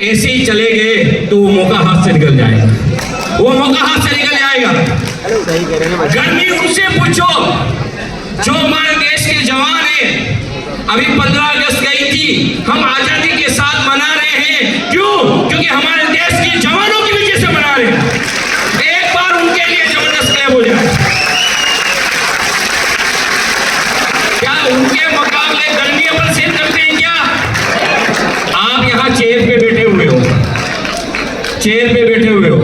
ऐसे ही चले गए तो वो मौका हाथ से निकल जाएगा, वो मौका हाथ से निकल जाएगा। गर्मी उनसे पूछो जो हमारे देश के जवान हैं। अभी 15 अगस्त गई थी, हम आजादी के साथ मना रहे हैं। क्यों? क्योंकि हमारे देश के जवानों की वजह से मना रहे हैं। एक बार उनके लिए जबरदस्त क्लेम हो जाए। क्या उनके मुकाबले गर्मी अपन सहन करते हैं क्या? आप यहाँ चेयर पे बैठे हुए हो, चेयर पे बैठे हुए हो,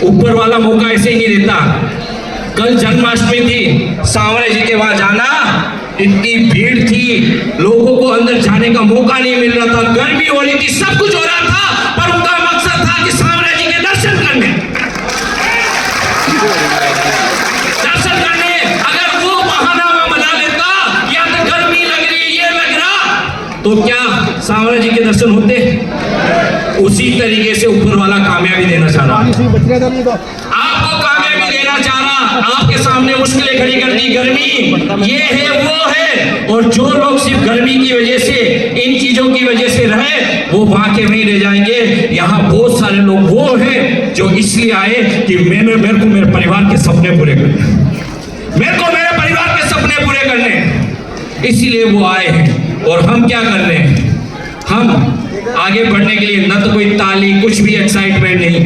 ऊपर वाला मौका ऐसे ही नहीं देता। कल जन्माष्टमी थी, सांवरे जी के वहां जाना, इतनी भीड़ थी, लोगों को अंदर जाने का मौका नहीं मिल रहा था, गर्मी हो रही थी, सब कुछ हो रहा था, पर उनका मकसद था कि सांवरे जी के दर्शन करने। अगर वो बहाना बना लेता, या तो गर्मी लग रही, ये लग रहा, तो क्या सांवरे जी के दर्शन होते? उसी तरीके से ऊपर वाला कामयाबी देना चाह रहा, आपको कामयाबी देना चाह रहा, आपके सामने मुश्किलें खड़ी कर दी। गर्मी ये है, वो है, और जो लोग सिर्फ गर्मी की वजह से, इन चीजों की वजह से रहे, वो वहां के वहीं रह जाएंगे। यहाँ बहुत सारे लोग वो हैं जो इसलिए आए कि मेरे को मेरे परिवार के सपने पूरे करने, मेरे को मेरे परिवार के सपने पूरे करने, इसीलिए वो आए हैं। और हम क्या कर रहे हैं? हम आगे बढ़ने के लिए न तो कोई ताली, कुछ भी एक्साइटमेंट नहीं,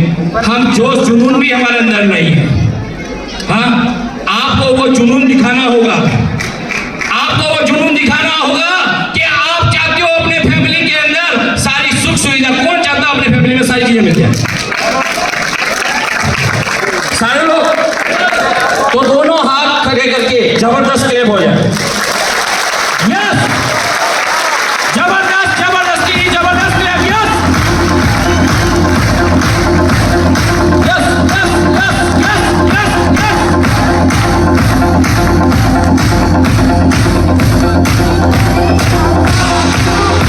हम जोश जुनून भी हमारे अंदर नहीं है। हाँ, आपको वो जुनून दिखाना होगा, आपको वो जुनून दिखाना होगा कि आप चाहते हो अपने फैमिली के अंदर सारी सुख सुविधा। कौन चाहता अपने फैमिली में सारी चीजें मिल जाए? सारे लोग। तो दोनों हाथ खड़े करके जबरदस्त क्लेम हो जाए। यस, जबरदस्त, जबरदस्ती, जबरदस्त claim. Yes, yes, yes, yes, yes, yes, yes.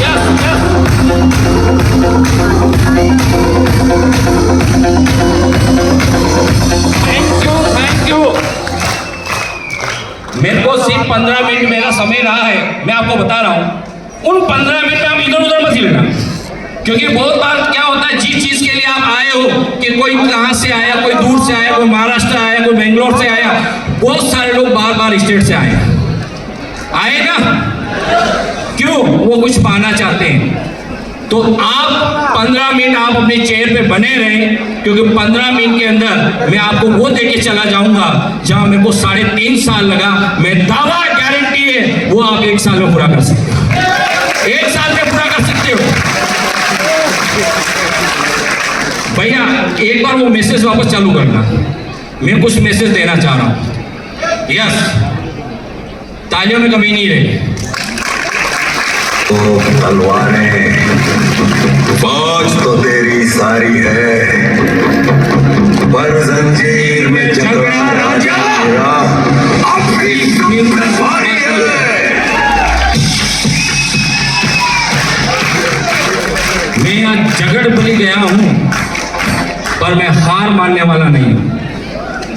Yes, yes. Thank you. मेरे को सिर्फ 15 मिनट मेरा समय रहा है, मैं आपको बता रहा हूं। उन 15 मिनट में आप इधर उधर मत लेना, क्योंकि बहुत बार क्या होता है, जिस चीज के लिए आप आए हो, कि कोई कहां से आया, कोई दूर से आया, कोई महाराष्ट्र आया, कोई बेंगलोर से आया, बहुत सारे लोग बार बार स्टेट से आए ना। क्यों? वो कुछ पाना चाहते हैं। तो आप 15 मिनट आप अपने चेयर पे बने रहें, क्योंकि 15 मिनट के अंदर मैं आपको वो देके चला जाऊंगा जहां मेरे को 3.5 साल लगा। मैं दावा, गारंटी है, वो आप 1 साल में पूरा कर सकते हो, 1 साल में पूरा कर सकते हो। भैया एक बार वो मैसेज वापस चालू करना, मैं कुछ मैसेज देना चाह रहा हूं। यस, तालियों में कमी नहीं रही। तो तलवारें फौज तो तेरी सारी है, पर जंजीर में जकड़ा राजा मेरा अपनी तलवारें है। मैं आज जगड़ बलि गया हूं, पर मैं हार मानने वाला नहीं हूं,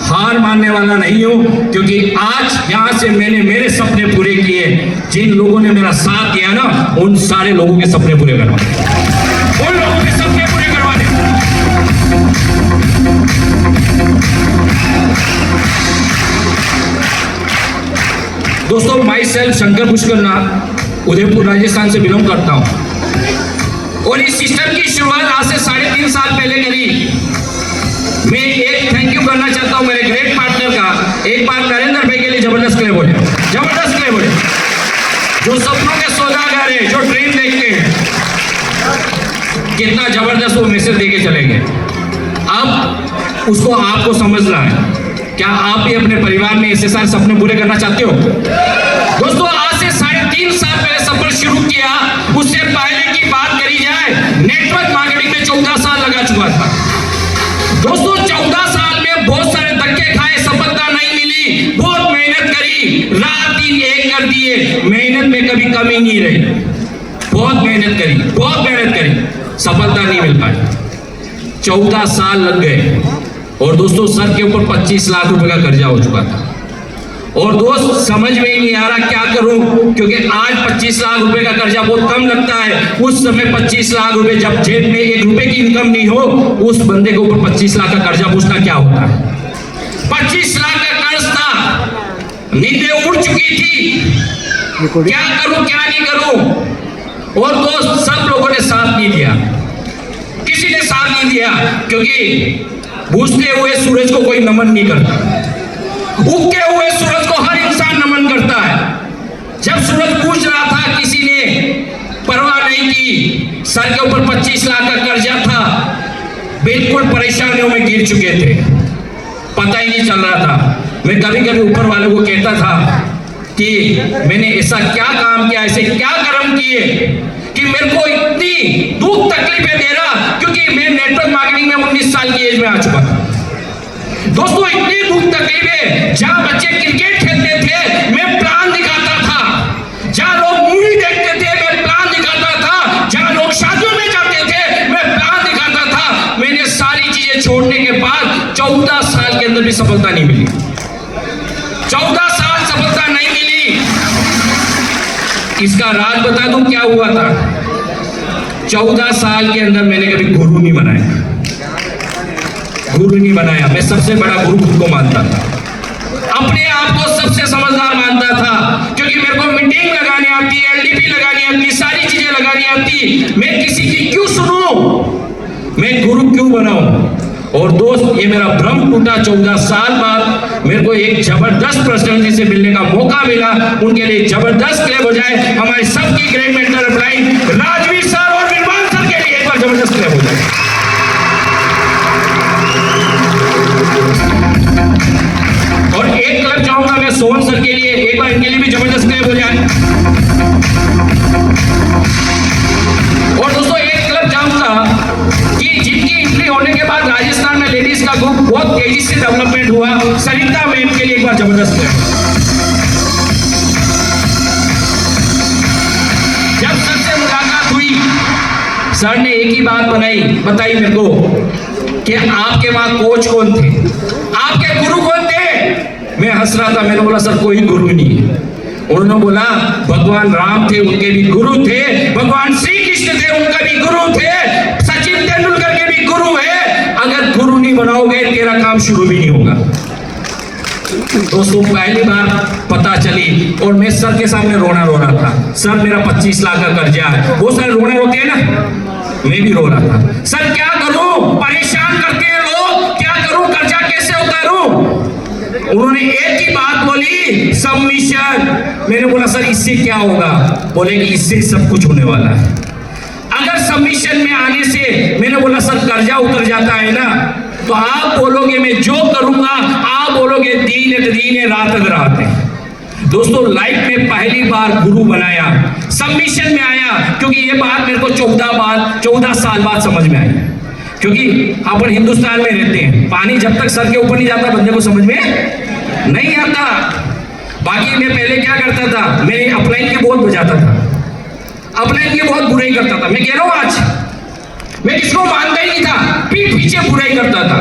हार मानने वाला नहीं हूं, क्योंकि आज यहां से मैंने मेरे सपने पूरे किए। जिन लोगों ने मेरा साथ दिया ना, उन सारे लोगों के सपने पूरे करवा, उन लोगों के सपने पूरे करवा दे। दोस्तों, माई सेल्फ शंकर पुष्कर नाथ, उदयपुर राजस्थान से बिलोंग करता हूं, और इस सिस्टम की शुरुआत आज से 3.5 साल पहले करी। मैं एक थैंक यू करना चाहता हूं मेरे ग्रेट पार्टनर का। एक बार नरेंद्र भाई के लिए जबरदस्त क्लेम हो जाए, जबरदस्त क्लेम हो जाए, जो सपनों के सौदागर है, जो ड्रीम देखते हैं। कितना जबरदस्त वो मैसेज देके चले गए। अब उसको आपको समझना है, क्या आप भी अपने परिवार में ऐसे सारे सपने पूरे करना चाहते हो? दोस्तों, आज से 3.5 साल पहले सफर शुरू किया, उससे पहले की बात करी जाए, नेटवर्क मार्केटिंग में 14 साल लगा चुका था। दोस्तों, 14 साल में बहुत सारे धक्के खाए, सफलता नहीं मिली, बहुत मेहनत करी, रात दिन एक कर दिए, मेहनत में कभी कमी नहीं रही, बहुत मेहनत करी, बहुत मेहनत करी, सफलता नहीं मिल पाई। 14 साल लग गए, और दोस्तों सर के ऊपर 25 लाख रुपए का कर्जा हो चुका था। और दोस्त समझ में ही नहीं आ रहा क्या करूं, क्योंकि आज 25 लाख रुपए का कर्जा बहुत कम लगता है। उस समय 25 लाख रुपए जब जेब में 1 रुपए की इनकम नहीं हो, उस बंदे के ऊपर 25 लाख का कर्जा पूछना क्या होता है। 25 लाख का कर्ज था, नींदें उड़ चुकी थी, क्या करूं क्या नहीं करूं। और दोस्त सब लोगों ने साथ नहीं दिया, किसी ने साथ नहीं दिया, क्योंकि बुझते हुए सूरज को कोई नमन नहीं करता, उगते हुए सूरज को हर इंसान नमन करता है। जब सूरज पूछ रहा था, किसी ने परवाह नहीं की। सर के ऊपर 25 लाख का कर्जा था, बिल्कुल परेशानियों में गिर चुके थे, पता ही नहीं चल रहा था। मैं कभी कभी ऊपर वाले को कहता था कि मैंने ऐसा क्या काम किया, ऐसे क्या कर्म किए कि मेरे को इतनी दुख तकलीफें दे रहा, क्योंकि मैं नेटवर्क मार्केटिंग में 19 साल की एज में आ चुका था। दोस्तों इतनी दुख तकलीफें, जहां बच्चे क्रिकेट खेलते थे मैं प्लान दिखाता था, जहां लोग मूवी देखते थे मैं प्लान दिखाता था, जहां लोग शादियों में जाते थे मैं प्लान दिखाता था। मैंने सारी चीजें छोड़ने के बाद 14 साल के अंदर भी सफलता नहीं मिली, 14 साल सफलता नहीं मिली। इसका राज बता दूं क्या हुआ था। 14 साल के अंदर मैंने कभी गुरु नहीं बनाया, गुरु नहीं बनाया। मैं सबसे बड़ा गुरु खुद को मानता था, अपने आप को सबसे समझदार मानता था, क्योंकि मेरे को मीटिंग लगानी आती, एलडीपी लगानी आती, सारी चीजें लगानी आती। मैं किसी की क्यों सुनूं, मैं गुरु क्यों बनाऊं। और दोस्त ये मेरा भ्रम टूटा। 14 साल बाद मेरे को एक जबरदस्त पर्सनालिटी से मिलने का मौका मिला। उनके लिए जबरदस्त क्लेप हो जाए हमारे सबकी great mentor upline Rajveer sir और निर्माण सर के लिए एक बार जबरदस्त क्लेप हो जाए। और एक क्लब चाहूंगा मैं सोहन सर के लिए, एक बार इनके लिए भी जबरदस्त क्लेप हो जाए। और दोस्तों एक क्लब चाहूंगा कि जिनकी एंट्री होने के बाद राजस्थान में लेडीज का ग्रुप बहुत तेजी से डेवलपमेंट हुआ, सरिता मैम के लिए एक बार जबरदस्त क्लेप। जब सर से मुलाकात हुई, सर ने एक ही बात बताई मेरे को कि आपके वहां कोच कौन थे, आपके गुरु कौन थे। मैं हंस रहा था, मैंने बोला सर कोई गुरु नहीं है। उन्होंने बोला भगवान राम थे, उनके भी गुरु थे, भगवान श्री कृष्ण थे, उनका भी गुरु थे, सचिन तेंदुलकर के भी गुरु है। अगर गुरु नहीं बनाओगे तेरा काम शुरू भी नहीं होगा। दोस्तों पहली बार पता चली और मैं सर के सामने रोना रो रहा था। सर मेरा 25 लाख का कर्जा है। वो सर रोने होते हैं ना, मैं भी रो रहा था। सर क्या करूं, परेशान करते हैं लोग, क्या करूं, कर्जा कैसे उतारूं। उन्होंने एक ही बात बोली, सबमिशन। मैंने बोला सर इससे क्या होगा। बोले कि इससे सब कुछ होने वाला है। अगर सबमिशन में आने से, मैंने बोला सर कर्जा उतर जाता है ना, तो आप बोलोगे मैं जो करूंगा, आप बोलोगे दीन रात रात है। दोस्तों लाइफ में पहली बार गुरु बनाया, सबमिशन में आया, क्योंकि ये बात मेरे को 14 साल बाद समझ में आई। क्योंकि अपन हिंदुस्तान में रहते हैं, पानी जब तक सर के ऊपर नहीं जाता बंदे को समझ में नहीं आता। बाकी मैं पहले क्या करता था, मैं अपलाइन की बहुत बजाता था, अपलाइन की बहुत बुराई करता था। मैं कह रहा हूं आज मैं किसको मानता ही नहीं था, पीठ पीछे बुराई करता था।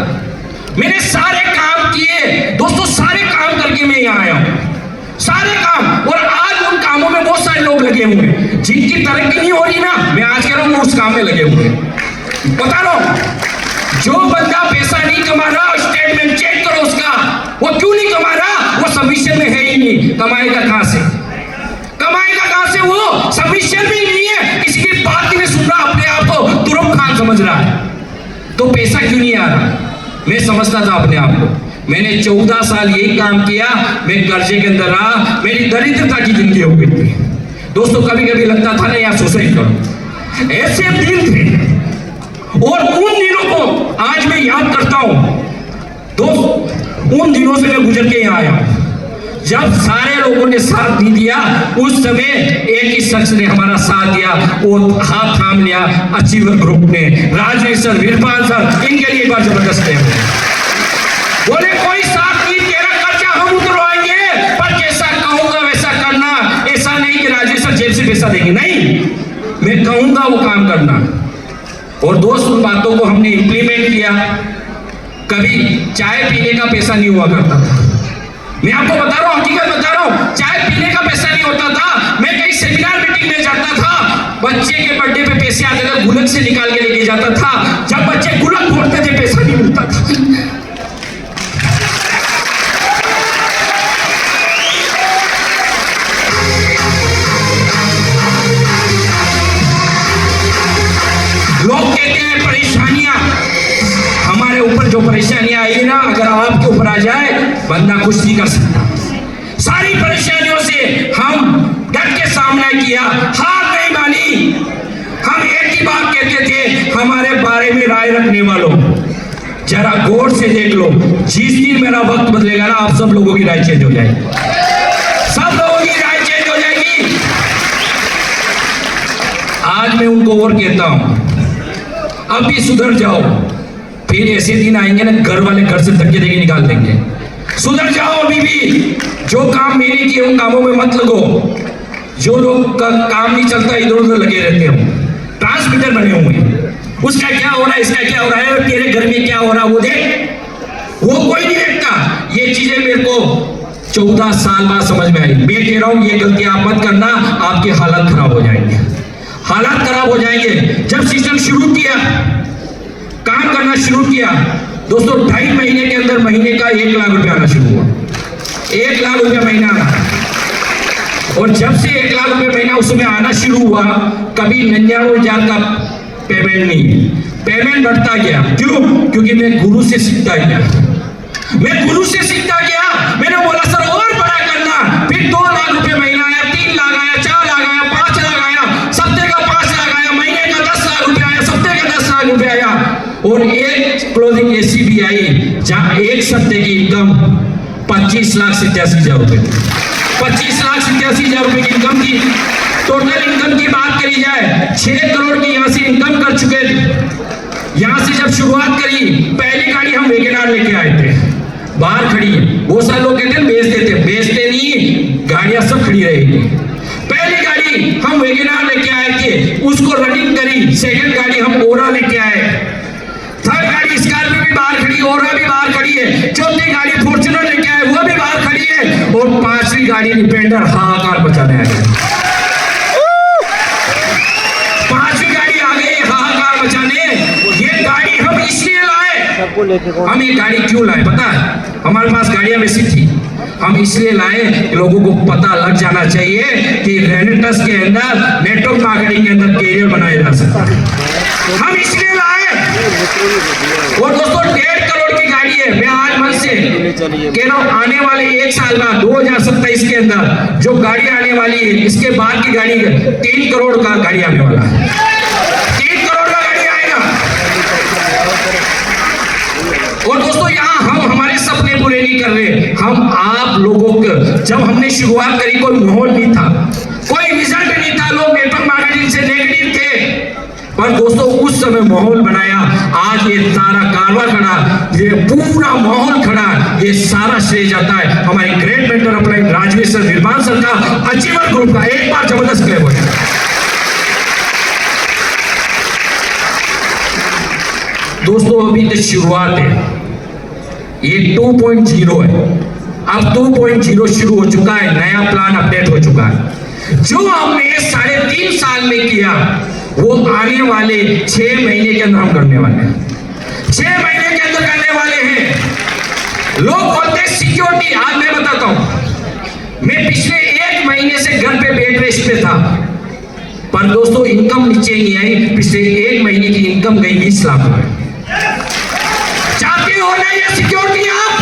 मैंने सारे काम किए दोस्तों, सारे काम करके मैं यहाँ आया हूं, सारे काम। और आज उन कामों में बहुत सारे लोग लगे हुए हैं जिनकी तरक्की नहीं हो रही ना, मैं आज कह रहा हूं उस काम में लगे हुए हैं। बता रहा हूं, जो बंदा पैसा नहीं कमा रहा, स्टेटमेंट चेक करो उसका, वो क्यों नहीं कमा रहा, वो सबमिशन में है ही नहीं। कमाएगा कहां से, कमाएगा कहां से, वो सबमिशन भी नहीं है, किसी की बात ही नहीं सुन रहा, अपने आप को तुरंत खान समझ रहा है, तो पैसा क्यों नहीं आ रहा। मैं समझता था अपने आप को। मैंने 14 साल यही काम किया, मैं कर्जे के अंदर रहा, मेरी दरिद्रता की जिंदगी हो गई थी। दोस्तों कभी कभी लगता था ना यार सुसाइड करो, ऐसे दिन थे। और उन दिनों को आज मैं याद करता हूं दोस्त, उन दिनों से मैं गुजर के यहाँ आया हूं, जब सारे लोगों ने साथ नहीं दिया। उस समय एक ही शख्स ने हमारा साथ दिया, वो हाथ थाम लिया, अचीवर ग्रुप ने, राजवीर सर, विरपाल सर, इनके लिए एक बार जबरदस्त है। बोले कोई साथ नहीं, तेरा कर्जा हम उतरवाएंगे, पर जैसा कहूंगा वैसा करना। ऐसा नहीं कि राजवीर सर जेब से पैसा देंगे, नहीं, मैं कहूंगा वो काम करना। और दोस्त उन बातों को हमने इंप्लीमेंट किया। कभी चाय पीने का पैसा नहीं हुआ करता था, मैं आपको बता रहा हूँ, हकीकत बता रहा हूँ, चाय पीने का पैसा नहीं होता था। मैं कहीं सेमिनार मीटिंग में जाता था, बच्चे के बर्थडे पे पैसे आते थे, गुलक से निकाल के लेके जाता था। जब बच्चे गुलक फोड़ते थे पैसा नहीं मिलता था। लोग कहते हैं परेशानियां, हमारे ऊपर जो परेशानियां आई ना, अगर आपके ऊपर आ जाए बंदा कुछ नहीं कर सकता। सारी परेशानियों से हम डट के सामना किया, हार नहीं मानी। हम एक ही बात कहते थे, हमारे बारे में राय रखने वालों जरा गौर से देख लो, जिस दिन मेरा वक्त बदलेगा ना, आप सब लोगों की राय चेंज हो जाएगी, सब लोगों की राय चेंज हो जाएगी। आज मैं उनको और कहता हूं, अब भी सुधर जाओ, फिर ऐसे दिन आएंगे ना, घर वाले घर से धक्के देके निकाल देंगे। सुधर जाओ अभी भी, जो काम मैंने किए उन कामों में मत लगो। जो लोग का काम नहीं चलता इधर उधर लगे रहते हैं, ट्रांसमीटर बने हुए हैं, उसका क्या हो रहा है, इसका क्या हो रहा है, तेरे घर में क्या हो रहा है वो देख, वो कोई नहीं देखता। ये चीजें मेरे को 14 साल बाद समझ में आई। मैं कह रहा हूं ये गलती आप मत करना, आपके हालात खराब हो जाएंगे, हालात खराब हो जाएंगे। जब सिस्टम शुरू किया, काम करना शुरू किया दोस्तों, 2.5 महीने के अंदर महीने का 1 लाख रुपया आना शुरू हुआ, 1 लाख रुपया महीना आना। और जब से 1 लाख रुपया महीना उसमें आना शुरू हुआ, कभी 99,000 का पेमेंट नहीं, पेमेंट बढ़ता गया। क्यों? क्योंकि मैं गुरु से सीखता गया, मैं गुरु से सीखता गया। मैंने बोला सर और बड़ा करना, फिर 2 लाख रुपया महीना आया, 3 लाख आया, 4 लाख आया, 5 लाख आया, सप्ते का 5 लाख आया, महीने का 10 लाख रुपया आया, सप्ते का 10 लाख रुपया आया। और एक क्लोजिंग ऐसी भी आई जहां एक सप्ते की इनकम 25,87,000 रुपए, 25,87,000 रुपए की इनकम थी। टोटल इनकम की बात करी जाए, 6 करोड़ की यहां से इनकम कर चुके थे। यहां से जब शुरुआत करी, पहली गाड़ी हम वेगनार लेके आए थे, बाहर खड़ी है। बहुत सारे लोग कहते हैं बेच देते, बेचते नहीं, गाड़ियां सब खड़ी रहेगी। पहली गाड़ी हम वेगनार लेके आए थे, उसको रनिंग करी। सेकंड गाड़ी हम ओरा लेके आए, थर्ड गाड़ी स्कॉर्पियो भी बाहर खड़ी, ओरा भी बाहर खड़ी है, चौथी गाड़ी फॉर्च्यूनर लेके आए, वो भी बाहर खड़ी है, और 5वीं गाड़ी डिफेंडर हाहाकार मचाने आ गई। 5वीं गाड़ी आ गई हाहाकार मचाने। ये गाड़ी हम इसलिए लाए, हम ये गाड़ी क्यों लाए पता है? हमारे पास गाड़ियां वैसी थी, हम इसलिए लाए, लोगों को पता लग जाना चाहिए कि रेनेटस के अंदर नेटवर्क मार्केटिंग के अंदर कैरियर बनाया जा सकता है, हम इसलिए लाए। और दोस्तों 1.5 करोड़ की गाड़ी है। मैं आज मन से कह रहा हूं, आने वाले 1 साल बाद 2027 के अंदर जो गाड़ी आने वाली है, इसके बाद की गाड़ी 3 करोड़ का गाड़ी आने वाला है, 3 करोड़ का गाड़ी आएगा। और दोस्तों यहाँ हम हमारे सपने पूरे नहीं कर रहे, हम आप लोगों को, जब हमने शुरुआत करी कोई माहौल नहीं था, कोई रिजल्ट नहीं था, लोग नेटवर्क मार्केटिंग से नेगेटिव थे, पर दोस्तों उस समय माहौल बनाया। आज ये सारा कारवा खड़ा, ये पूरा माहौल खड़ा, ये सारा श्रेय जाता है हमारे ग्रेट मेंटर अपने राजवीर सर, निर्माण सर का, अचीवर ग्रुप का। एक बार जबरदस्त क्लेप हो जाए। दोस्तों अभी तो शुरुआत है, ये 2.0 है, अब 2.0 शुरू हो चुका है, नया प्लान अपडेट हो चुका है। जो हमने 3.5 साल में किया, वो आने वाले 6 महीने के अंदर हम करने वाले हैं, 6 महीने के अंदर करने वाले हैं। लोग बोलते हैं सिक्योरिटी, आज मैं बताता हूं, मैं पिछले 1 महीने से घर पे बेड रेस्ट पे था, पर दोस्तों इनकम नीचे नहीं आई। पिछले 1 महीने की इनकम गई 20 लाख रुपए। चाहते हो ना ये सिक्योरिटी? आप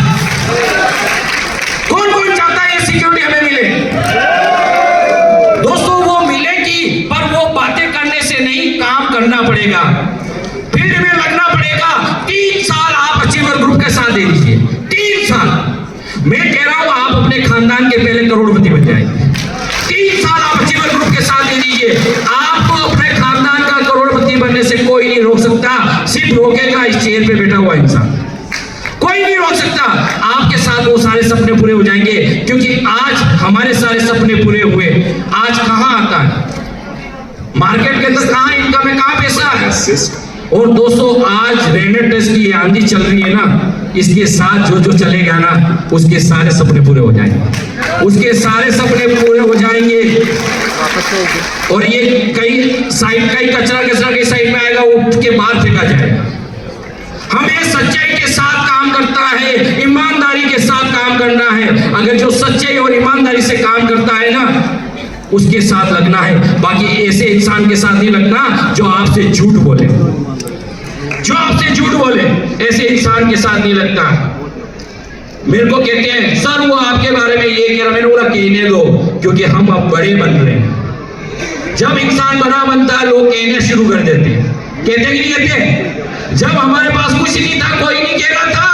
कौन कौन चाहता है ये सिक्योरिटी हमें मिले? दोस्तों वो मिलेगी, पर वो बातें करने से नहीं, काम करना पड़ेगा, फील्ड में लगना पड़ेगा। 3 साल आप अचीवर ग्रुप के साथ दे दीजिए, 3 साल। मैं कह रहा हूं आप अपने खानदान के पहले करोड़पति बन जाएंगे। 3 साल आप अचीवर ग्रुप के साथ दे दीजिए, आपको अपने खानदान का करोड़पति बनने से कोई नहीं रोक सकता। सिर्फ रोकेगा इस चेयर पे बैठा हुआ इंसान, कोई नहीं रोक सकता। आपके साथ वो सारे सपने पूरे हो जाएंगे, क्योंकि आज हमारे सारे सपने पूरे हुए। आज कहां आता है मार्केट के अंदर, कहां इनकम है, कहां पैसा है? और दोस्तों आज रेनेटेस की आंधी चल रही है ना, इसके साथ जो जो चलेगा ना उसके सारे सपने पूरे हो जाएंगे, उसके सारे सपने पूरे हो जाएंगे। और ये कई कचरा कई साइड में आएगा, उठ के बाहर फेंका जाएगा। हमें सच्चाई के साथ काम करता है, ईमानदारी के साथ काम करना है। अगर जो सच्चाई और ईमानदारी से काम करता है ना उसके साथ लगना है। बाकी ऐसे इंसान के साथ नहीं लगना जो आपसे झूठ बोले, जो आपसे झूठ बोले, ऐसे इंसान के साथ नहीं लगता। मेरे को कहते हैं सर वो आपके बारे में ये कह रहा, मैंने बोला कहने दो, क्योंकि हम अब बड़े बन रहे हैं। जब इंसान बड़ा बनता है लोग कहने शुरू कर देते हैं, कहते कि नहीं कहते? जब हमारे पास कुछ नहीं था, कोई नहीं कह रहा था,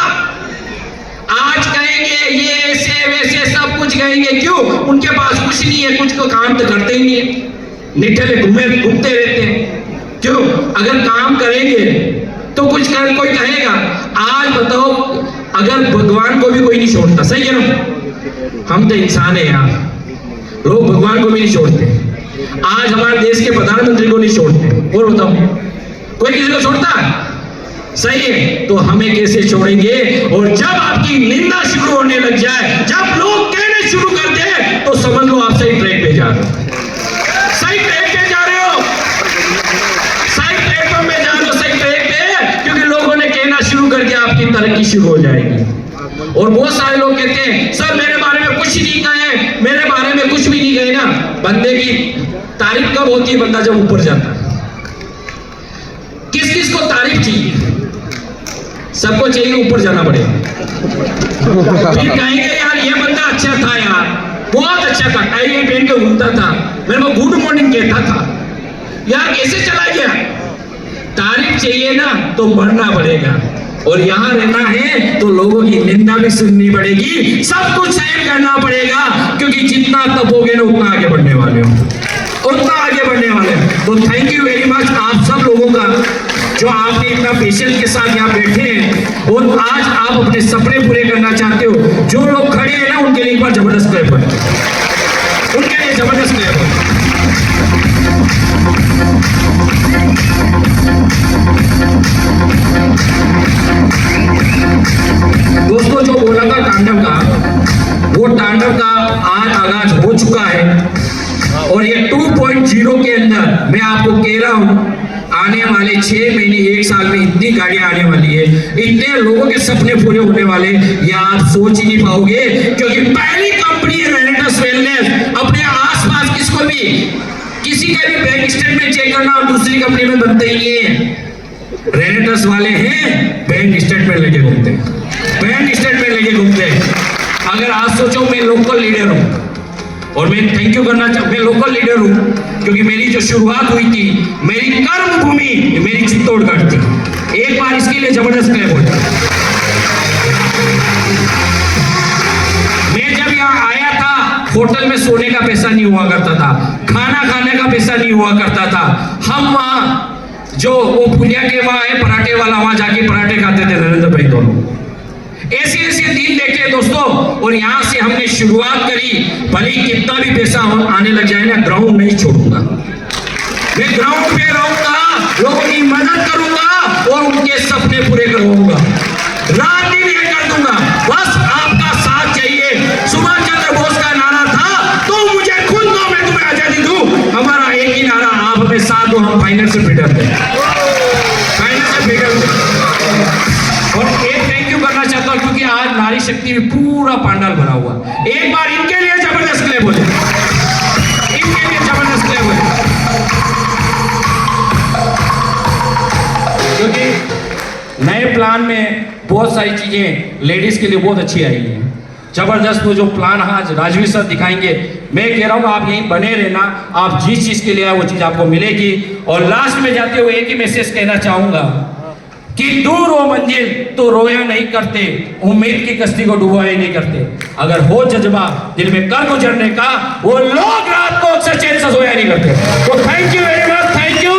आज कहेंगे ये ऐसे वैसे सब कुछ कहेंगे। क्यों? उनके पास कुछ नहीं है, कुछ को काम तो करते ही नहीं है, निठले घूमते रहते हैं। क्यों? अगर काम करेंगे तो कुछ कर कोई कहेगा। आज बताओ, अगर भगवान को भी कोई नहीं छोड़ता, सही है ना? हम तो इंसान है यार, लोग भगवान को भी नहीं छोड़ते। आज हमारे देश के प्रधानमंत्री को नहीं छोड़ते, और बताओ कोई किसी को छोड़ता है? सही है, तो हमें कैसे छोड़ेंगे? और जब आपकी निंदा शुरू होने लग जाए, जब लोग कहने शुरू कर दे, तो समझ लो आप सही ट्रैक पे जा रहे हो, सही ट्रैक पे जा रहे हो, सही ट्रैक पे जा रहे हो, सही ट्रैक पे। क्योंकि लोगों ने कहना शुरू कर दिया, आपकी तरक्की शुरू हो जाएगी। और बहुत सारे लोग कहते हैं सर मेरे बारे में कुछ नहीं कहे, मेरे बारे में कुछ भी नहीं कहे ना। बंदे की तारीफ कब होती है? बंदा जब ऊपर जाता है। किस किस को तारीफ चाहिए? सबको चाहिए ऊपर जाना पड़ेगा, फिर कहेंगे यार ये बंदा अच्छा था यार, बहुत अच्छा था, टाई पहन के घूमता था, मेरे को गुड मॉर्निंग कहता था, यार कैसे चला गया? तारीफ चाहिए ना तो बढ़ना पड़ेगा, और यहाँ रहना है तो लोगों की निंदा भी सुननी पड़ेगी, सब कुछ सहन करना पड़ेगा। क्योंकि जितना तपोगे ना उतना आगे बढ़ने वाले हो, उतना आगे बढ़ने वाले। तो थैंक यू वेरी मच आप सब लोगों का, जो आपने इतना पेशेंस के साथ यहाँ बैठे हैं और आज आप अपने सपने पूरे करना चाहते हो। जो लोग खड़े हैं ना उनके लिए एक बार जबरदस्त क्लैप है, उनके लिए जबरदस्त क्लैप है। दोस्तों जो बोला था तांडव का, वो तांडव का आज आगाज हो चुका है। और ये 2.0 के अंदर मैं आपको कह रहा हूं, आने वाले 6 महीने 1 साल में इतनी गाड़ियां आने वाली है, इतने लोगों के सपने पूरे होने वाले, ये आप सोच ही नहीं पाओगे। क्योंकि पहली कंपनी है रेनेटस वेलनेस। अपने आसपास किसको भी किसी का भी बैंक स्टेटमेंट चेक करना और दूसरी कंपनी में बनते ही नहीं है। रेनेटस वाले हैं बैंक स्टेटमेंट लेके घूमते हैं, बैंक स्टेटमेंट लेके घूमते हैं। अगर आज सोचो मैं लोकल लीडर हूं, और मैं थैंक यू करना चाहूँ, मैं लोकल लीडर हूँ, क्योंकि मेरी जो शुरुआत हुई थी, मेरी कर्म भूमि मेरी चित्तौड़गढ़ थी। एक बार इसके लिए जबरदस्त क्लैप हो जाए। मैं जब यहाँ आया था, होटल में सोने का पैसा नहीं हुआ करता था, खाना खाने का पैसा नहीं हुआ करता था। हम वहाँ जो वो पुलिया के वहाँ है पराठे वाला, वहाँ जाके पराठे खाते थे नरेंद्र भाई दोनों। ऐसे ऐसे दिन देखे दोस्तों, और यहाँ से हमने शुरुआत करी। भले कितना भी पैसा आने लग जाए ना, ग्राउंड नहीं छोड़ूंगा, मैं ग्राउंड पे रहूंगा, लोगों की मदद करूंगा और उनके सपने पूरे करवाऊंगा, रात दिन ये कर दूंगा। बस आपका साथ चाहिए। सुभाष चंद्र बोस का नारा था, तो मुझे खुद दो मैं तुम्हें आजादी दूं। हमारा एक ही नारा, आप हमें साथ दो, हम फाइनेंशियल फ्रीडम दें, फाइनेंशियल फ्रीडम दें। और एक थैंक यू करना चाहता हूं, क्योंकि आज नारी शक्ति में पूरा पांडाल भरा हुआ। एक बार इनके लिए जबरदस्त क्लैप हो जाए, इनके लिए जबरदस्त क्लैप हो जाए। क्योंकि नए प्लान में बहुत सारी चीजें लेडीज के लिए बहुत अच्छी आई हैं, जबरदस्त। वो जो प्लान आज राजवीर सर दिखाएंगे, मैं कह रहा हूँ आप यहीं बने रहना, आप जिस चीज के लिए आए वो चीज आपको मिलेगी। और लास्ट में जाते हुए एक ही मैसेज कहना चाहूंगा कि दूर हो मंजिल तो रोया नहीं करते, उम्मीद की कश्ती को डुबाया नहीं करते। अगर हो जज्बा दिल में कर गुजरने का, वो लोग रात को अक्सर चैन से सोया नहीं करते। तो thank you very much, thank you.